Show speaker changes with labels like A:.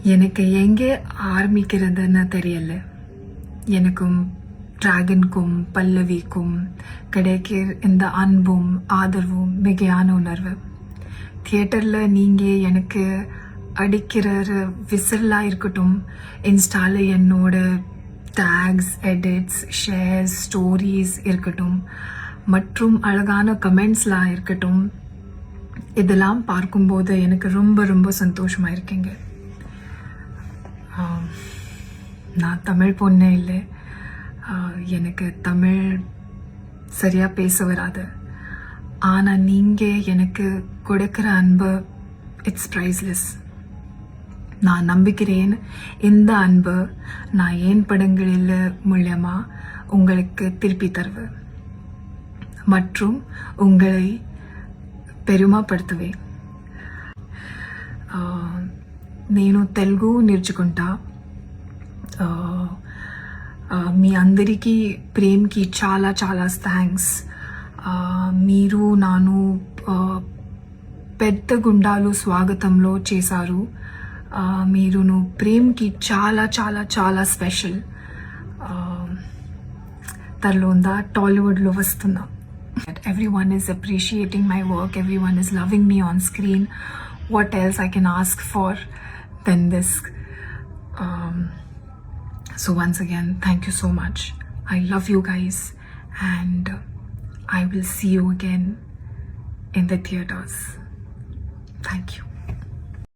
A: எனக்கு எங்கே ஆரம்பிக்கிறதுன்னு தெரியல. எனக்கும் டிராகனுக்கும் பல்லவிக்கும் கிடைக்கிற இந்த அன்பும் ஆதரவும் மிகையான உணர்வு. தியேட்டரில் நீங்கள் எனக்கு அடிக்கிற விசிலாக இருக்கட்டும், இன்ஸ்டாவில் என்னோட டேக்ஸ், எடிட்ஸ், ஷேர்ஸ், ஸ்டோரிஸ் இருக்கட்டும், மற்றும் அழகான கமெண்ட்ஸ்லாம் இருக்கட்டும், இதெல்லாம் பார்க்கும்போது எனக்கு ரொம்ப ரொம்ப சந்தோஷமாக இருக்கீங்க. நான் தமிழ் பொண்ணே இல்லை, எனக்கு தமிழ் சரியாக பேச வராது. ஆனால் நீங்கள் எனக்கு கொடுக்குற அன்பு இட்ஸ் ப்ரைஸ்லெஸ். நான் நம்புகிறேன் இந்த அன்பு நான் ஏன் படங்களில் மூலமாக உங்களுக்கு திருப்பி தருவேன் மற்றும் உங்களை பெருமைப்படுத்துவேன். నేను తెలుగు నేర్చుకుంటా. మీ అందరికీ ప్రేమ్కి చాలా చాలా థ్యాంక్స్. మీరు నాను పెద్ద గుండాలు స్వాగతంలో చేశారు. మీరును ప్రేమ్కి చాలా చాలా చాలా స్పెషల్. తర్లోందా టాలీవుడ్లో వస్తున్నా. Everyone is appreciating my work, everyone is loving me on screen. What else I can ask for than this? So once again, thank you so much. I love you guys, and I will see you again in the theaters. Thank you.